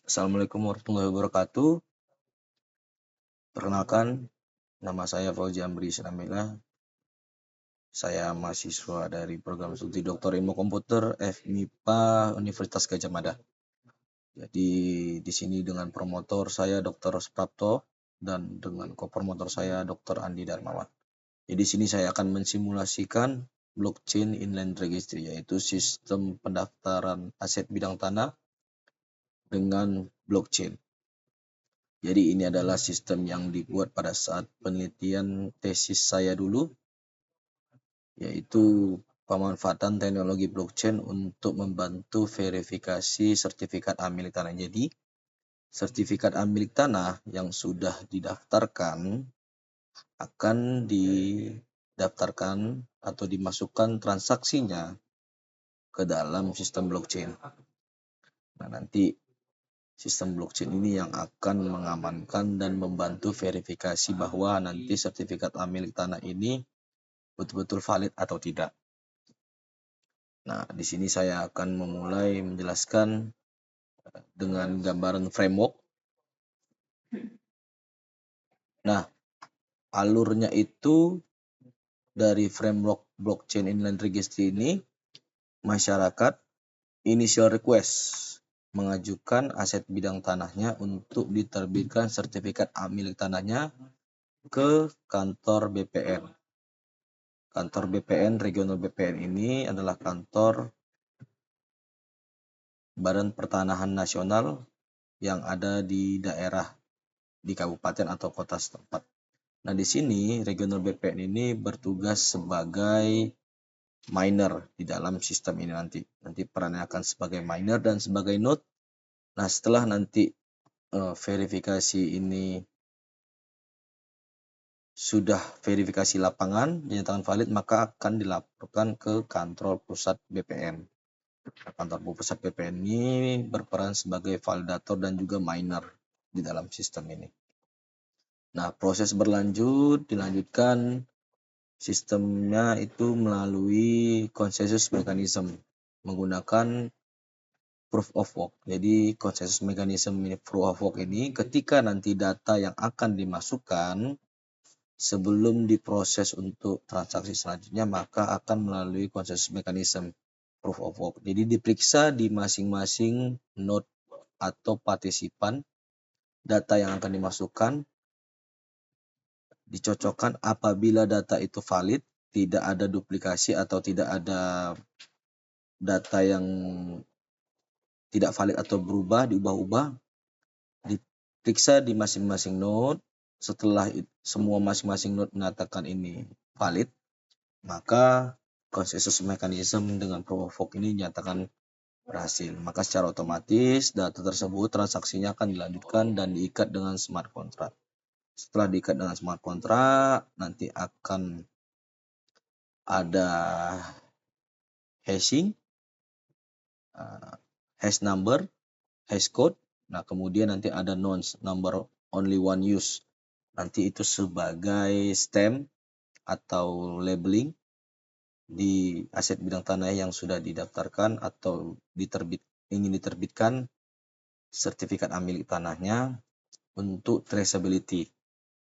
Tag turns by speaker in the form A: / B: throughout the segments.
A: Assalamualaikum warahmatullahi wabarakatuh. Perkenalkan, nama saya Fauzi Amri Islamillah. Saya mahasiswa dari program studi Dr. Ilmu Komputer FMIPA Universitas Gadjah Mada. Jadi di sini dengan promotor saya Dr. Suprapto dan dengan kopromotor saya Dr. Andi Darmawan. Jadi di sini saya akan mensimulasikan blockchain inland registry, yaitu sistem pendaftaran aset bidang tanah dengan blockchain. Jadi ini adalah sistem yang dibuat pada saat penelitian tesis saya dulu, yaitu pemanfaatan teknologi blockchain untuk membantu verifikasi sertifikat hak milik tanah. Jadi sertifikat hak milik tanah yang sudah didaftarkan akan didaftarkan atau dimasukkan transaksinya ke dalam sistem blockchain. Nah, nanti sistem blockchain ini yang akan mengamankan dan membantu verifikasi bahwa nanti sertifikat hak milik tanah ini betul-betul valid atau tidak. Nah, di sini saya akan memulai menjelaskan dengan gambaran framework. Nah, alurnya itu dari framework blockchain inland registry ini, masyarakat initial request mengajukan aset bidang tanahnya untuk diterbitkan sertifikat hak milik tanahnya ke kantor BPN. Kantor BPN, regional BPN ini adalah kantor Badan Pertanahan Nasional yang ada di daerah, di kabupaten atau kota setempat. Nah, di sini regional BPN ini bertugas sebagai miner di dalam sistem ini nanti. Nanti perannya akan sebagai miner dan sebagai node. Nah, setelah nanti verifikasi ini sudah verifikasi lapangan, dinyatakan valid, maka akan dilaporkan ke kantor pusat BPN. Kantor pusat BPN ini berperan sebagai validator dan juga miner di dalam sistem ini. Nah, proses dilanjutkan sistemnya itu melalui consensus mechanism menggunakan proof of work. Jadi consensus mechanism proof of work ini ketika nanti data yang akan dimasukkan sebelum diproses untuk transaksi selanjutnya, maka akan melalui consensus mechanism proof of work. Jadi diperiksa di masing-masing node atau partisipan data yang akan dimasukkan, dicocokkan apabila data itu valid, tidak ada duplikasi atau tidak ada data yang tidak valid atau berubah, diubah-ubah, diperiksa di masing-masing node. Setelah semua masing-masing node menyatakan ini valid, maka konsensus mekanisme dengan proof of work ini dinyatakan berhasil. Maka secara otomatis data tersebut transaksinya akan dilanjutkan dan diikat dengan smart contract. Setelah diikat dengan smart contract, nanti akan ada hashing, hash number, hash code. Nah, kemudian nanti ada nonce, number only one use. Nanti itu sebagai stamp atau labeling di aset bidang tanah yang sudah didaftarkan atau ingin diterbitkan sertifikat hak milik tanahnya untuk traceability.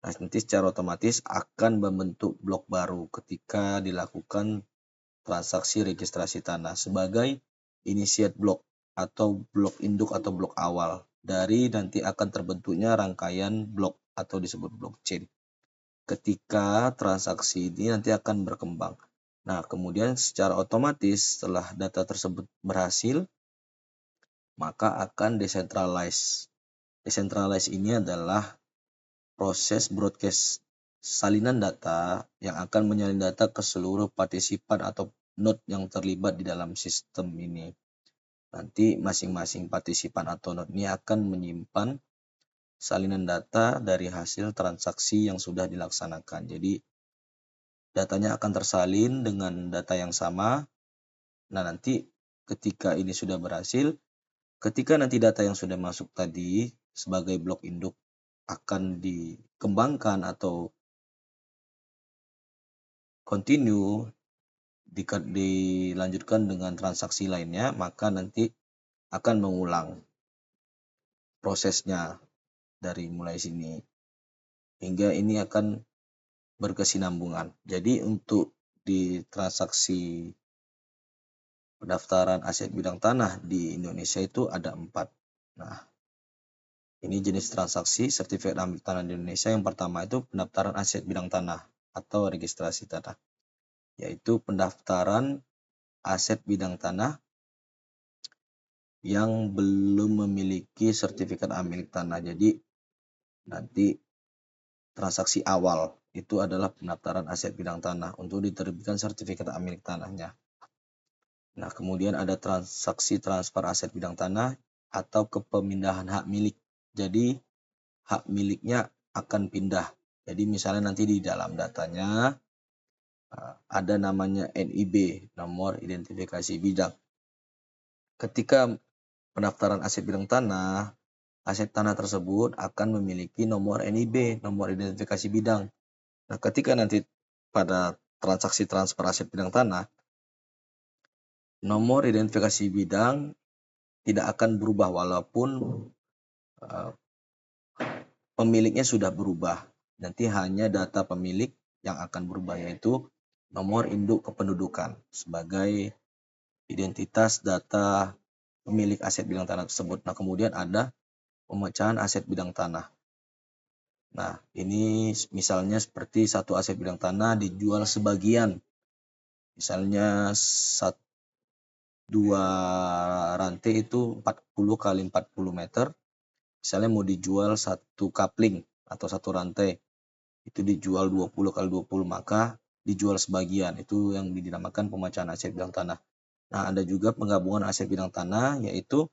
A: Nah, nanti secara otomatis akan membentuk blok baru ketika dilakukan transaksi registrasi tanah sebagai initiate block atau blok induk atau blok awal dari nanti akan terbentuknya rangkaian blok atau disebut blockchain. Ketika transaksi ini nanti akan berkembang. Nah, kemudian secara otomatis setelah data tersebut berhasil, maka akan decentralize. Decentralize ini adalah proses broadcast salinan data yang akan menyalin data ke seluruh partisipan atau node yang terlibat di dalam sistem ini. Nanti masing-masing partisipan atau node ini akan menyimpan salinan data dari hasil transaksi yang sudah dilaksanakan. Jadi datanya akan tersalin dengan data yang sama. Nah, nanti ketika ini sudah berhasil, ketika nanti data yang sudah masuk tadi sebagai blok induk akan dikembangkan atau continue dilanjutkan dengan transaksi lainnya, maka nanti akan mengulang. prosesnya dari mulai sini hingga ini akan berkesinambungan. Jadi untuk di transaksi pendaftaran aset bidang tanah di Indonesia itu ada 4. Nah, ini jenis transaksi sertifikat amil tanah di Indonesia. Yang pertama itu pendaftaran aset bidang tanah atau registrasi tanah, yaitu pendaftaran aset bidang tanah yang belum memiliki sertifikat milik tanah. Jadi nanti transaksi awal itu adalah pendaftaran aset bidang tanah untuk diterbitkan sertifikat milik tanahnya. Nah, kemudian ada transaksi transfer aset bidang tanah atau kepemindahan hak milik. Jadi hak miliknya akan pindah. Jadi misalnya nanti di dalam datanya ada namanya NIB, nomor identifikasi bidang. Ketika pendaftaran aset bidang tanah, aset tanah tersebut akan memiliki nomor NIB, nomor identifikasi bidang. Nah, ketika nanti pada transaksi transfer aset bidang tanah, nomor identifikasi bidang tidak akan berubah walaupun pemiliknya sudah berubah. Nanti hanya data pemilik yang akan berubah, yaitu nomor induk kependudukan sebagai identitas data pemilik aset bidang tanah tersebut. Nah, kemudian ada pemecahan aset bidang tanah. Nah, ini misalnya seperti satu aset bidang tanah dijual sebagian. Misalnya 2 rantai itu 40 kali 40 meter. Misalnya mau dijual satu kapling atau satu rantai. Itu dijual 20 kali 20, maka dijual sebagian. Itu yang dinamakan pemecahan aset bidang tanah. Nah, ada juga penggabungan aset bidang tanah, yaitu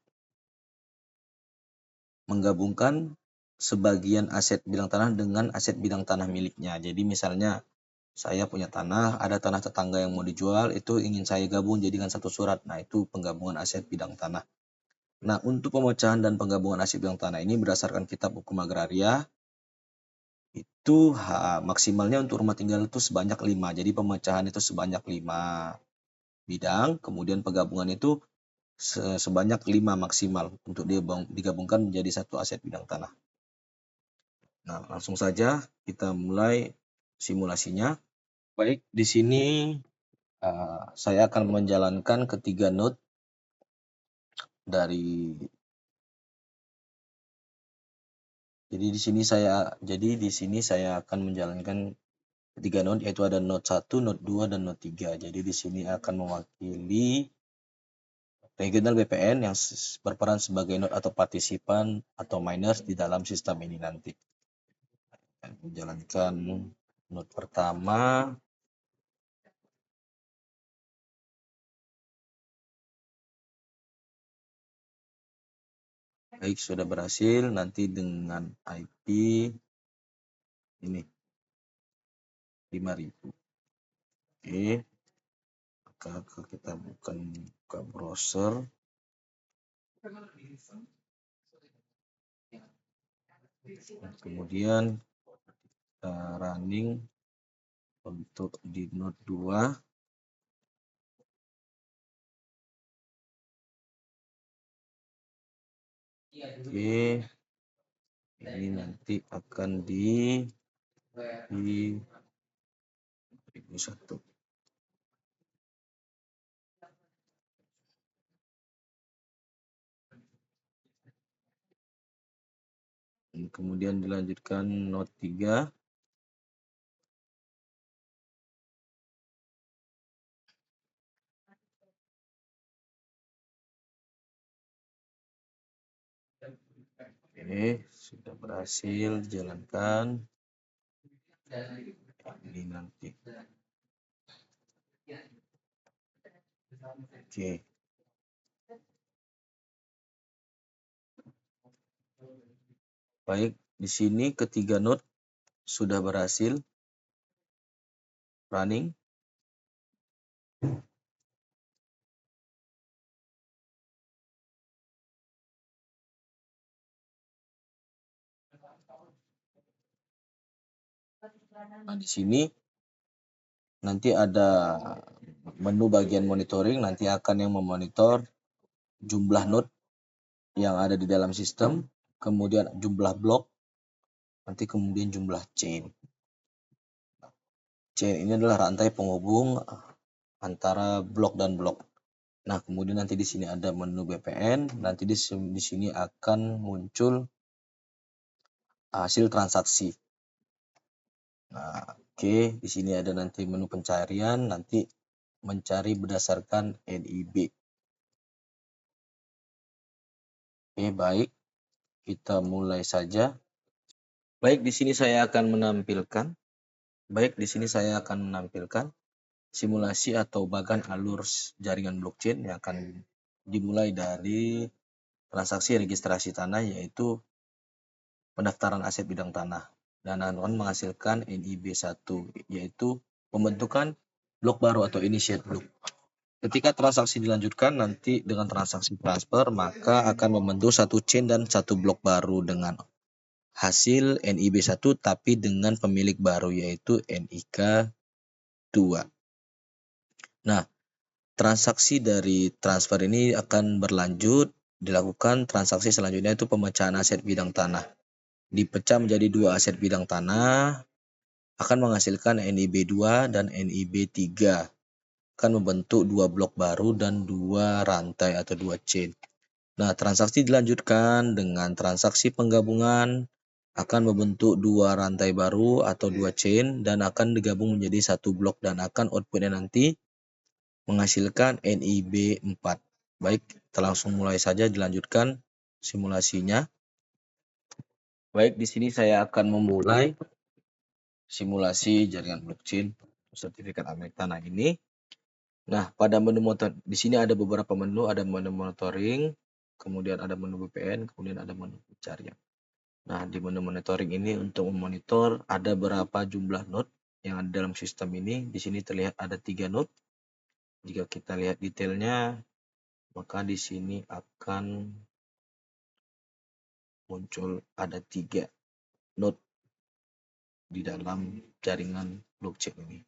A: menggabungkan sebagian aset bidang tanah dengan aset bidang tanah miliknya. Jadi misalnya saya punya tanah, ada tanah tetangga yang mau dijual, itu ingin saya gabung jadikan satu surat. Nah, itu penggabungan aset bidang tanah. Nah, untuk pemecahan dan penggabungan aset bidang tanah ini berdasarkan Kitab Hukum Agraria, itu maksimalnya untuk rumah tinggal itu sebanyak 5. Jadi pemecahan itu sebanyak 5 bidang, kemudian penggabungan itu sebanyak 5 maksimal untuk digabungkan menjadi satu aset bidang tanah. Nah, langsung saja kita mulai simulasinya. Baik, di sini saya akan menjalankan ketiga node dari. Jadi di sini saya akan menjalankan ketiga node, yaitu ada node 1, node 2, dan node 3. Jadi di sini akan mewakili regional BPN yang berperan sebagai node atau partisipan atau miners di dalam sistem ini nanti. Menjalankan node pertama. Baik, sudah berhasil. Nanti dengan IP ini 5000. Oke. Maka kita buka browser. Kemudian kita running untuk di node 2. Oke. Ini nanti akan di 1001. Kemudian dilanjutkan node 3. Oke, sudah berhasil dijalankan. Ini nanti. Oke. Baik, di sini ketiga node sudah berhasil running. Nah, di sini nanti ada menu bagian monitoring, nanti akan yang memonitor jumlah node yang ada di dalam sistem. kemudian jumlah blok, nanti kemudian jumlah chain. Chain ini adalah rantai penghubung antara blok dan blok. Nah, kemudian nanti di sini ada menu BPN, nanti di sini akan muncul hasil transaksi. Nah, oke, di sini ada nanti menu pencarian, nanti mencari berdasarkan NIB. Oke, baik. Kita mulai saja. Baik, di sini saya akan menampilkan simulasi atau bagan alur jaringan blockchain yang akan dimulai dari transaksi registrasi tanah, yaitu pendaftaran aset bidang tanah, dan akan menghasilkan NIB1, yaitu pembentukan blok baru atau initiate block. Ketika transaksi dilanjutkan nanti dengan transaksi transfer, maka akan membentuk satu chain dan satu blok baru dengan hasil NIB1 tapi dengan pemilik baru, yaitu NIK2. Nah, transaksi dari transfer ini akan berlanjut, dilakukan transaksi selanjutnya itu pemecahan aset bidang tanah. Dipecah menjadi dua aset bidang tanah, akan menghasilkan NIB2 dan NIB3. Akan membentuk dua blok baru dan dua rantai atau dua chain. Nah, transaksi dilanjutkan dengan transaksi penggabungan, akan membentuk dua rantai baru atau dua chain dan akan digabung menjadi satu blok dan akan outputnya nanti menghasilkan NIB4. Baik, kita langsung mulai saja dilanjutkan simulasinya. Baik, di sini saya akan memulai simulasi jaringan blockchain sertifikat milik tanah ini. Nah, pada menu motor di sini ada beberapa menu, ada menu monitoring, kemudian ada menu VPN, kemudian ada menu pencarian. Nah, di menu monitoring ini untuk memonitor ada berapa jumlah node yang ada dalam sistem ini. Di sini terlihat ada 3 node. Jika kita lihat detailnya, maka di sini akan muncul ada 3 node di dalam jaringan blockchain ini.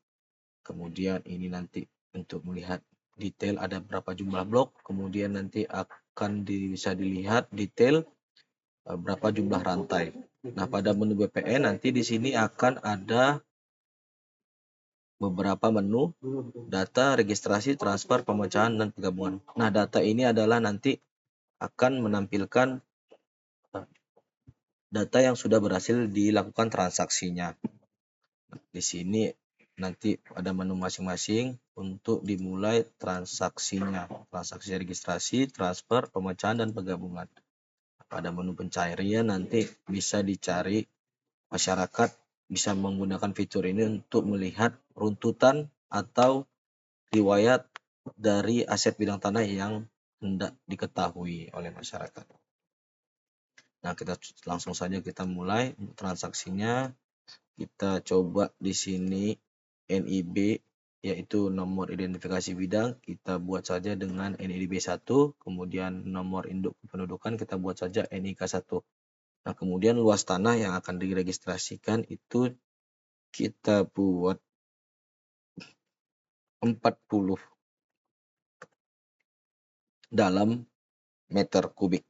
A: Kemudian ini nanti untuk melihat detail ada berapa jumlah blok, kemudian nanti akan bisa dilihat detail berapa jumlah rantai. Nah, pada menu BPN nanti di sini akan ada beberapa menu data, registrasi, transfer, pemecahan, dan penggabungan. Nah, data ini adalah nanti akan menampilkan data yang sudah berhasil dilakukan transaksinya. Di sini nanti ada menu masing-masing untuk dimulai transaksinya. Transaksi registrasi, transfer, pemecahan, dan penggabungan. Pada menu pencarian nanti bisa dicari, masyarakat bisa menggunakan fitur ini untuk melihat runtutan atau riwayat dari aset bidang tanah yang hendak diketahui oleh masyarakat. Nah, kita langsung saja kita mulai transaksinya. Kita coba di sini NIB, yaitu nomor identifikasi bidang, kita buat saja dengan NIB1, kemudian nomor induk kependudukan kita buat saja NIK1. Nah, kemudian luas tanah yang akan diregistrasikan itu kita buat 40 dalam meter kubik.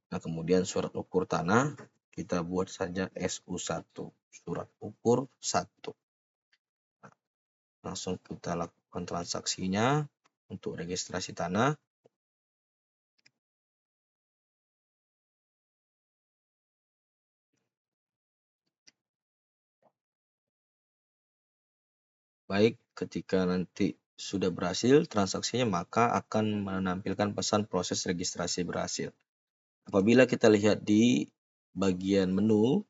A: Nah, kemudian surat ukur tanah kita buat saja SU1, surat ukur 1. Langsung kita lakukan transaksinya untuk registrasi tanah. Baik, ketika nanti sudah berhasil transaksinya, maka akan menampilkan pesan proses registrasi berhasil. Apabila kita lihat di bagian menu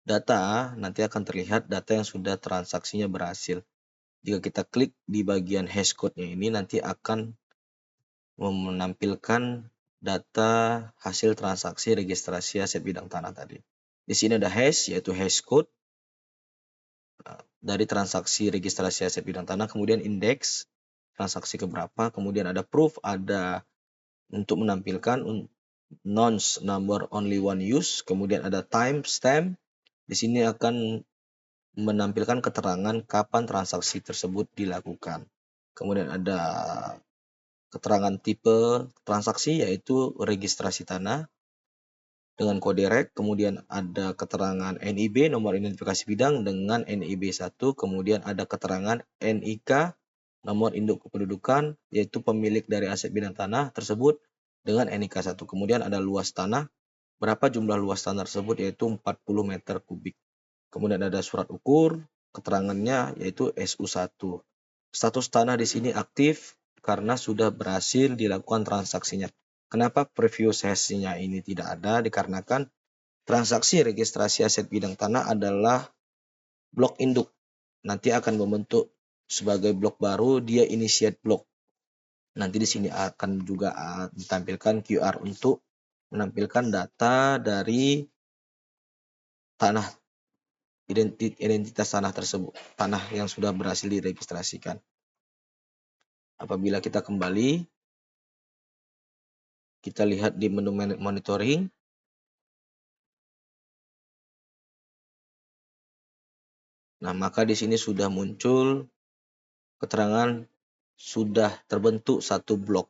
A: data, nanti akan terlihat data yang sudah transaksinya berhasil. Jika kita klik di bagian hash code-nya ini, nanti akan menampilkan data hasil transaksi registrasi aset bidang tanah tadi. Di sini ada hash, yaitu hash code dari transaksi registrasi aset bidang tanah, kemudian indeks transaksi keberapa, kemudian ada proof, ada untuk menampilkan nonce number only one use, kemudian ada time stamp. Di sini akan menampilkan keterangan kapan transaksi tersebut dilakukan. Kemudian ada keterangan tipe transaksi, yaitu registrasi tanah. dengan kode rek, kemudian ada keterangan NIB, nomor identifikasi bidang dengan NIB 1, kemudian ada keterangan NIK, nomor induk kependudukan, yaitu pemilik dari aset bidang tanah tersebut dengan NIK 1. Kemudian ada luas tanah, berapa jumlah luas tanah tersebut, yaitu 40 meter kubik. Kemudian ada surat ukur, keterangannya yaitu SU1. Status tanah di sini aktif karena sudah berhasil dilakukan transaksinya. Kenapa previous hash-nya ini tidak ada? Dikarenakan transaksi registrasi aset bidang tanah adalah blok induk. Nanti akan membentuk sebagai blok baru, dia initiate blok. Nanti di sini akan juga ditampilkan QR untuk menampilkan data dari tanah, identitas tanah tersebut, tanah yang sudah berhasil diregistrasikan. Apabila kita kembali, kita lihat di menu monitoring. Nah, maka di sini sudah muncul keterangan sudah terbentuk satu blok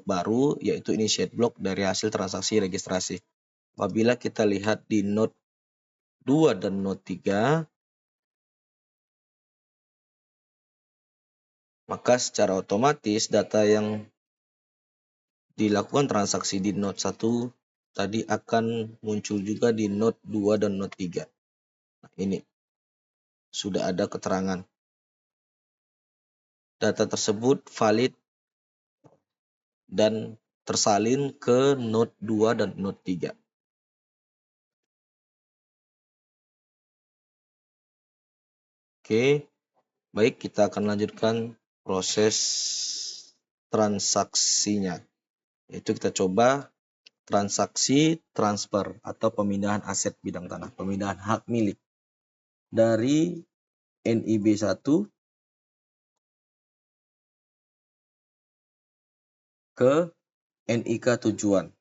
A: baru, yaitu initiate blok dari hasil transaksi registrasi. Apabila kita lihat di node 2 dan node 3, maka secara otomatis data yang dilakukan transaksi di node 1 tadi akan muncul juga di node 2 dan node 3. Nah, ini sudah ada keterangan. Data tersebut valid dan tersalin ke node 2 dan node 3. Oke, baik, kita akan lanjutkan proses transaksinya. Yaitu kita coba transaksi transfer atau pemindahan aset bidang tanah, pemindahan hak milik dari NIB 1 ke NIK tujuan.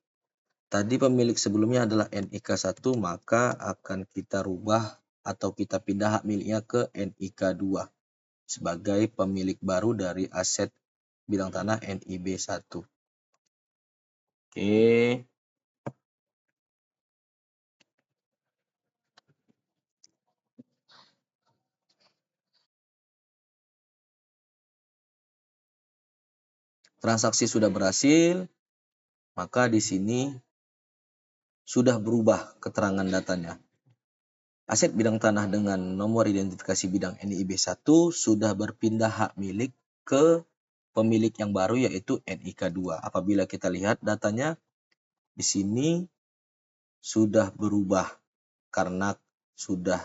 A: Tadi pemilik sebelumnya adalah NIK 1, maka akan kita rubah atau kita pindah hak miliknya ke NIK 2 sebagai pemilik baru dari aset bidang tanah NIB 1. Oke. Transaksi sudah berhasil, maka di sini sudah berubah keterangan datanya. Aset bidang tanah dengan nomor identifikasi bidang NIB 1 sudah berpindah hak milik ke pemilik yang baru, yaitu NIK 2. Apabila kita lihat datanya di sini sudah berubah karena sudah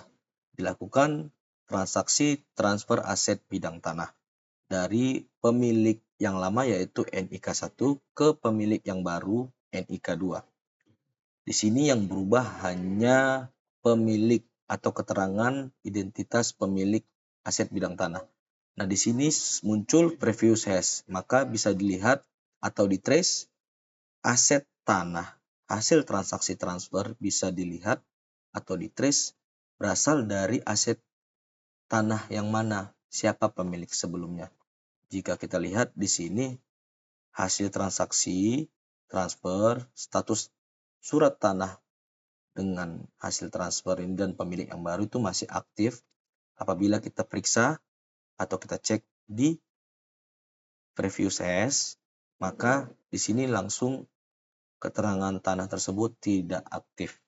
A: dilakukan transaksi transfer aset bidang tanah dari pemilik yang lama, yaitu NIK 1, ke pemilik yang baru NIK 2. Di sini yang berubah hanya pemilik atau keterangan identitas pemilik aset bidang tanah. Nah, di sini muncul previous hash, maka bisa dilihat atau ditrace aset tanah. Hasil transaksi transfer bisa dilihat atau ditrace berasal dari aset tanah yang mana, siapa pemilik sebelumnya. Jika kita lihat di sini hasil transaksi transfer, status surat tanah dengan hasil transfer ini dan pemilik yang baru itu masih aktif. Apabila kita periksa atau kita cek di previous hash, maka di sini langsung keterangan tanah tersebut tidak aktif.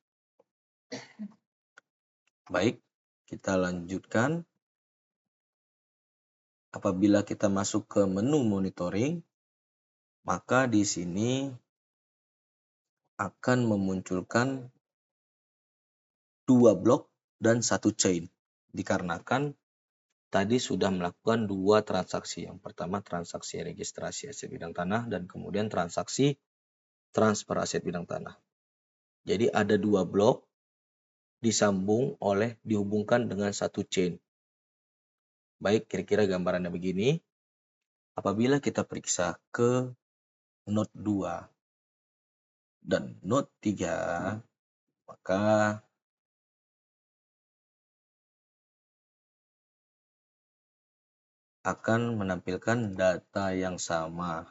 A: Baik, kita lanjutkan. Apabila kita masuk ke menu monitoring, maka di sini akan memunculkan 2 blok dan 1 chain. Dikarenakan tadi sudah melakukan 2 transaksi. Yang pertama transaksi registrasi aset bidang tanah dan kemudian transaksi transfer aset bidang tanah. Jadi ada 2 blok dihubungkan dengan 1 chain. Baik, kira-kira gambarannya begini. Apabila kita periksa ke node 2 dan node 3, maka akan menampilkan data yang sama.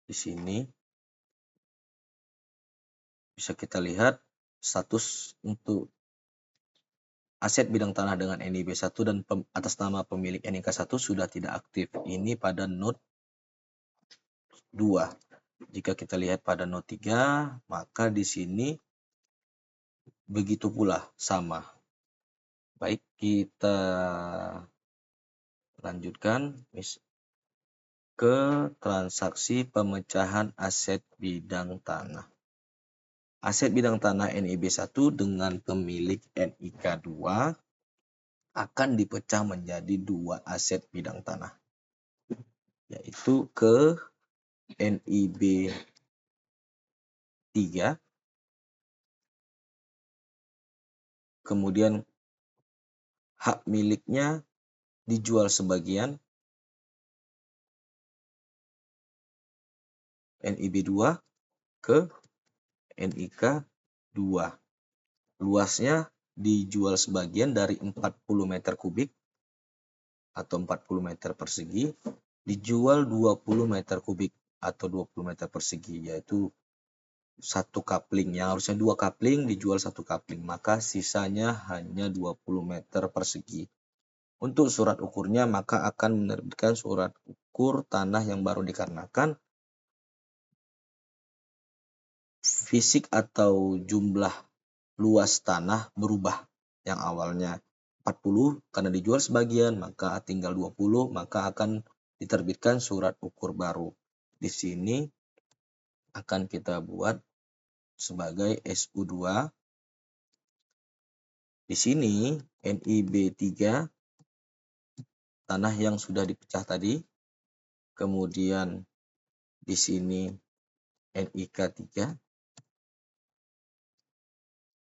A: Di sini bisa kita lihat status untuk aset bidang tanah dengan NIB 1 dan atas nama pemilik NIK 1 sudah tidak aktif. Ini pada node 2. Jika kita lihat pada node 3, maka di sini begitu pula sama. Baik, kita lanjutkan ke transaksi pemecahan aset bidang tanah. Aset bidang tanah NIB 1 dengan pemilik NIK 2 akan dipecah menjadi 2 aset bidang tanah, yaitu ke NIB 3, kemudian hak miliknya dijual sebagian, NIB 2 ke NIK 2. Luasnya dijual sebagian dari 40 meter kubik atau 40 meter persegi, dijual 20 meter kubik atau 20 meter persegi, yaitu satu coupling. Yang harusnya 2 coupling dijual 1 coupling, maka sisanya hanya 20 meter persegi. Untuk surat ukurnya, maka akan menerbitkan surat ukur tanah yang baru dikarenakan fisik atau jumlah luas tanah berubah. Yang awalnya 40 karena dijual sebagian, maka tinggal 20, maka akan diterbitkan surat ukur baru. Di sini akan kita buat sebagai SU2. Di sini NIB 3 tanah yang sudah dipecah tadi. Kemudian di sini NIK 3.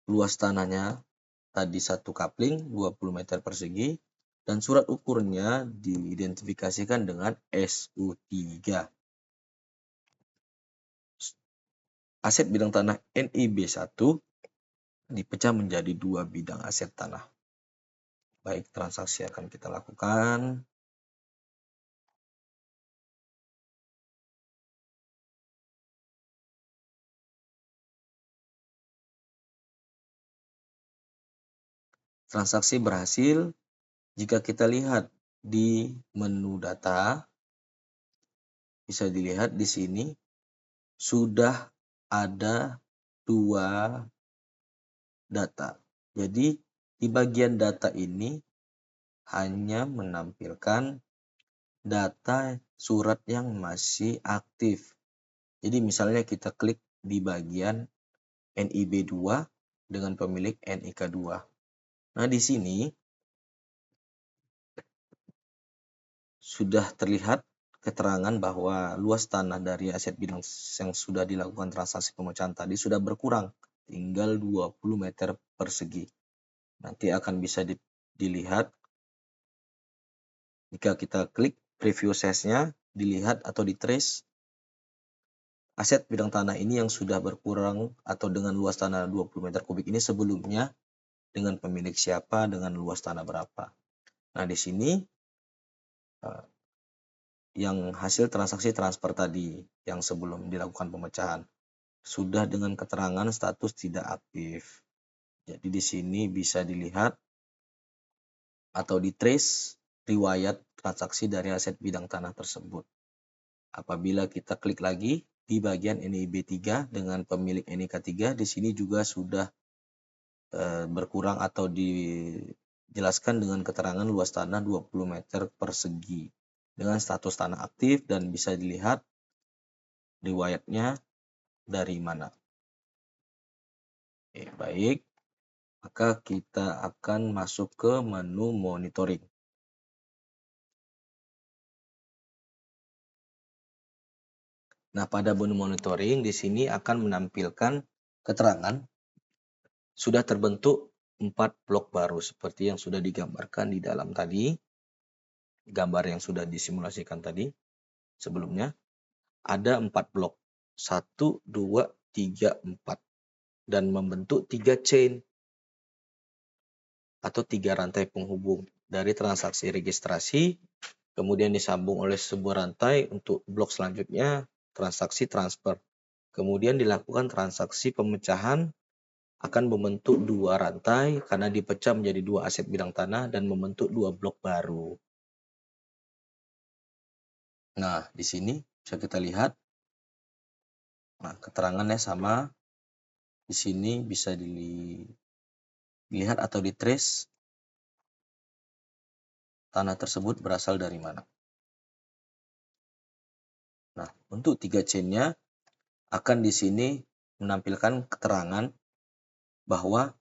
A: Luas tanahnya tadi 1 coupling 20 meter persegi dan surat ukurnya diidentifikasikan dengan SU3. Aset bidang tanah NIB 1 dipecah menjadi 2 bidang aset tanah. Baik, transaksi akan kita lakukan. Transaksi berhasil. Jika kita lihat di menu data, bisa dilihat di sini sudah ada 2 data. Jadi di bagian data ini hanya menampilkan data surat yang masih aktif. Jadi misalnya kita klik di bagian NIB 2 dengan pemilik NIK 2. Nah, di sini sudah terlihat keterangan bahwa luas tanah dari aset bidang yang sudah dilakukan transaksi pemecahan tadi sudah berkurang, tinggal 20 meter persegi. Nanti akan bisa dilihat jika kita klik preview size-nya, dilihat atau di-trace aset bidang tanah ini yang sudah berkurang atau dengan luas tanah 20 meter kubik ini sebelumnya dengan pemilik siapa, dengan luas tanah berapa. Nah, di sini yang hasil transaksi transfer tadi yang sebelum dilakukan pemecahan sudah dengan keterangan status tidak aktif. Jadi di sini bisa dilihat atau di-trace riwayat transaksi dari aset bidang tanah tersebut. Apabila kita klik lagi di bagian NIB 3 dengan pemilik NIK 3, di sini juga sudah berkurang atau dijelaskan dengan keterangan luas tanah 20 meter persegi dengan status tanah aktif dan bisa dilihat riwayatnya dari mana. Oke, baik, maka kita akan masuk ke menu monitoring. Nah, pada menu monitoring di sini akan menampilkan keterangan sudah terbentuk 4 blok baru seperti yang sudah digambarkan di dalam tadi, gambar yang sudah disimulasikan tadi sebelumnya. Ada 4 blok, 1, 2, 3, 4, dan membentuk 3 chain atau 3 rantai penghubung dari transaksi registrasi, kemudian disambung oleh sebuah rantai untuk blok selanjutnya transaksi transfer. Kemudian dilakukan transaksi pemecahan akan membentuk dua rantai karena dipecah menjadi dua aset bidang tanah dan membentuk dua blok baru. Nah, di sini bisa kita lihat. Nah, keterangannya sama. Di sini bisa dilihat atau ditrace tanah tersebut berasal dari mana. Nah, untuk 3 chain-nya akan di sini menampilkan keterangan bahwa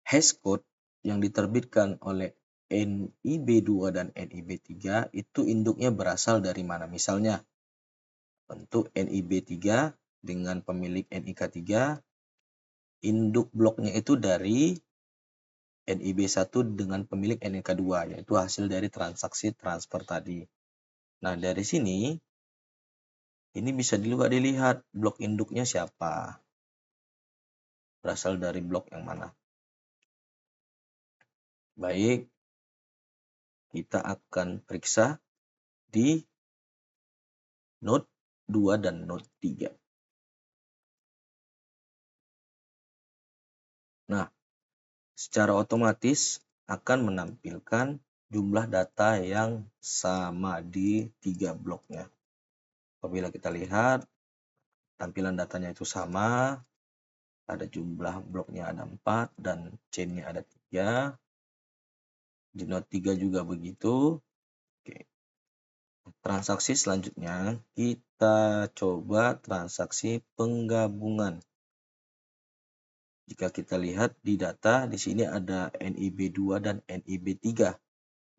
A: hash code yang diterbitkan oleh NIB2 dan NIB3 itu induknya berasal dari mana. Misalnya, untuk NIB3 dengan pemilik NIK3, induk bloknya itu dari NIB1 dengan pemilik NIK2, yaitu hasil dari transaksi transfer tadi. Nah, dari sini, ini bisa juga dilihat blok induknya siapa. Berasal dari blok yang mana. Baik, kita akan periksa di node 2 dan node 3. Nah, secara otomatis akan menampilkan jumlah data yang sama di 3 bloknya. Apabila kita lihat, tampilan datanya itu sama, ada jumlah bloknya ada 4 dan chain-nya ada 3. Di node 3 juga begitu. Oke. Transaksi selanjutnya kita coba transaksi penggabungan. Jika kita lihat di data, di sini ada NIB2 dan NIB3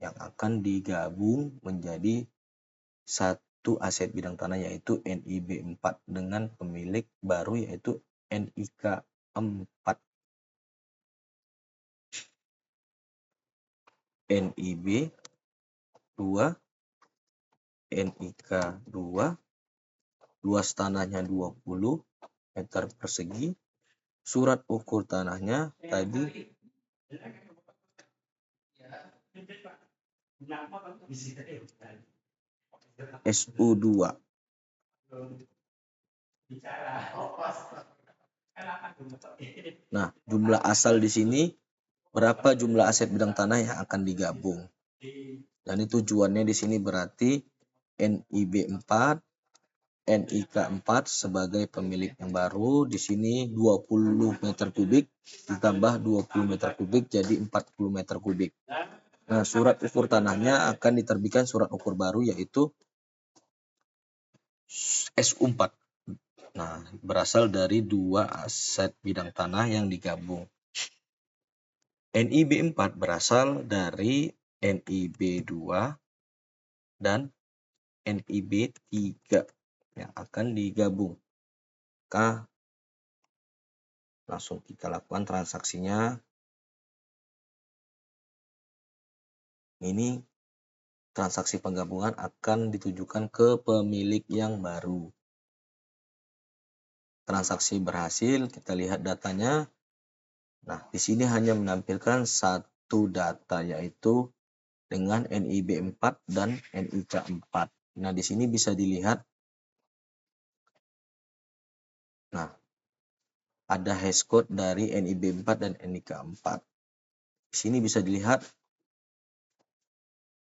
A: yang akan digabung menjadi satu aset bidang tanah yaitu NIB4 dengan pemilik baru yaitu NIK4. NIB2, NIK2, luas tanahnya 20 meter persegi, surat ukur tanahnya tadi SU2. Nah, jumlah asal di sini berapa jumlah aset bidang tanah yang akan digabung. Dan itu tujuannya di sini berarti NIB4, NIK4 sebagai pemilik yang baru. Di sini 20 meter kubik ditambah 20 meter kubik jadi 40 meter kubik. Nah, surat ukur tanahnya akan diterbitkan surat ukur baru yaitu SU4. Nah, berasal dari dua aset bidang tanah yang digabung. NIB4 berasal dari NIB2 dan NIB3 yang akan digabung. Maka langsung kita lakukan transaksinya. Ini transaksi penggabungan akan ditujukan ke pemilik yang baru. Transaksi berhasil, kita lihat datanya. Nah, di sini hanya menampilkan satu data yaitu dengan NIB4 dan NIK4. Nah, di sini bisa dilihat. Nah, ada hash code dari NIB4 dan NIK4. Di sini bisa dilihat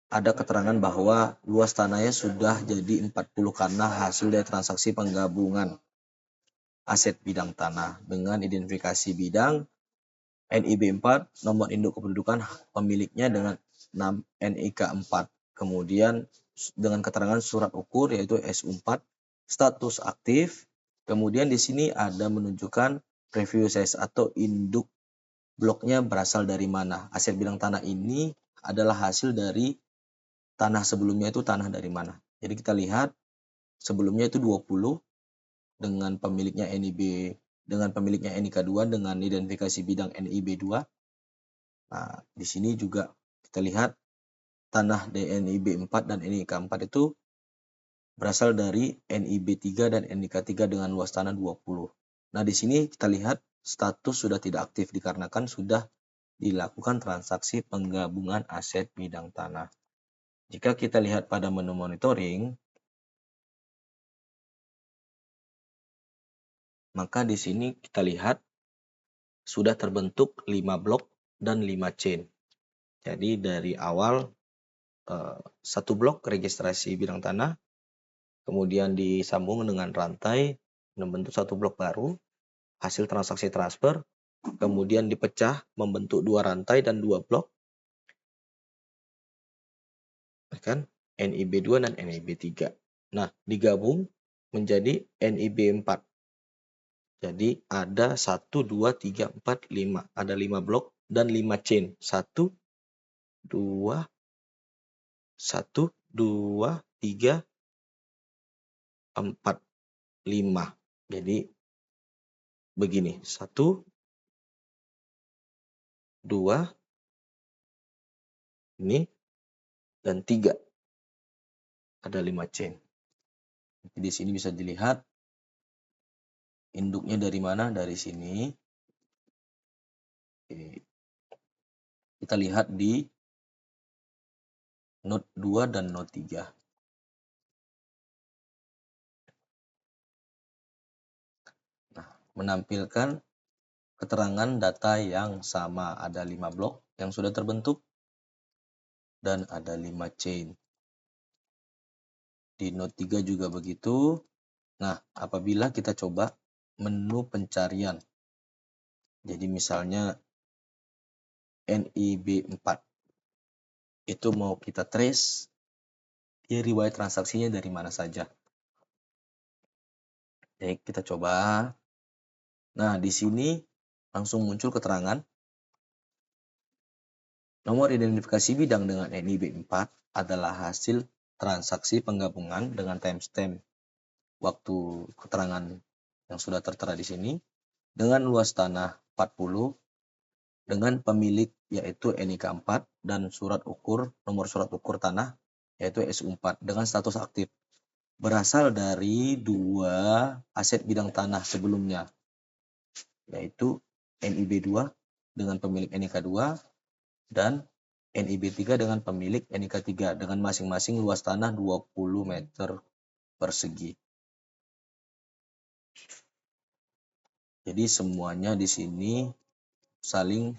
A: ada keterangan bahwa luas tanahnya sudah jadi 40 karena hasil dari transaksi penggabungan aset bidang tanah dengan identifikasi bidang NIB4, nomor induk kependudukan pemiliknya dengan NIK4. Kemudian dengan keterangan surat ukur yaitu SU4, status aktif. Kemudian di sini ada menunjukkan preview size atau induk bloknya berasal dari mana. Aset bidang tanah ini adalah hasil dari tanah sebelumnya itu tanah dari mana. Jadi kita lihat sebelumnya itu 20 dengan pemiliknya NIK2 dengan identifikasi bidang NIB2. Nah, di sini juga kita lihat tanah NIB4 dan NIK4 itu berasal dari NIB3 dan NIK3 dengan luas tanah 20. Nah, di sini kita lihat status sudah tidak aktif dikarenakan sudah dilakukan transaksi penggabungan aset bidang tanah. Jika kita lihat pada menu monitoring, maka di sini kita lihat sudah terbentuk 5 blok dan 5 chain. Jadi dari awal satu blok registrasi bidang tanah, kemudian disambung dengan rantai membentuk satu blok baru, hasil transaksi transfer, kemudian dipecah membentuk 2 rantai dan 2 blok, kan? NIB2 dan NIB3. Nah, digabung menjadi NIB4. Jadi ada 1, 2, 3, 4, 5. Ada 5 blok dan 5 chain. 1, 2, 1, 2, 3, 4, 5. Jadi begini. 1, 2, ini, dan 3. Ada 5 chain. Di sini bisa dilihat induknya dari mana? Dari sini. Oke. Kita lihat di node 2 dan node 3. Nah, menampilkan keterangan data yang sama. Ada 5 blok yang sudah terbentuk dan ada 5 chain. Di node 3 juga begitu. Nah, apabila kita coba menu pencarian. Jadi misalnya NIB4. Itu mau kita trace ya riwayat transaksinya dari mana saja. Baik, kita coba. Nah, di sini langsung muncul keterangan nomor identifikasi bidang dengan NIB4 adalah hasil transaksi penggabungan dengan timestamp waktu keterangan yang sudah tertera di sini dengan luas tanah 40 dengan pemilik yaitu NIK4 dan nomor surat ukur tanah yaitu SU4 dengan status aktif berasal dari 2 aset bidang tanah sebelumnya yaitu NIB2 dengan pemilik NIK2 dan NIB3 dengan pemilik NIK3 dengan masing-masing luas tanah 20 meter persegi. Jadi semuanya di sini saling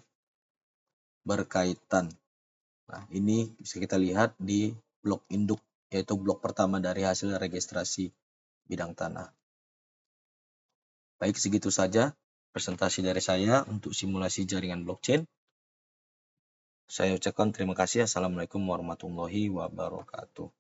A: berkaitan. Nah, ini bisa kita lihat di blok induk yaitu blok pertama dari hasil registrasi bidang tanah. Baik, segitu saja presentasi dari saya untuk simulasi jaringan blockchain. Saya ucapkan terima kasih. Assalamualaikum warahmatullahi wabarakatuh.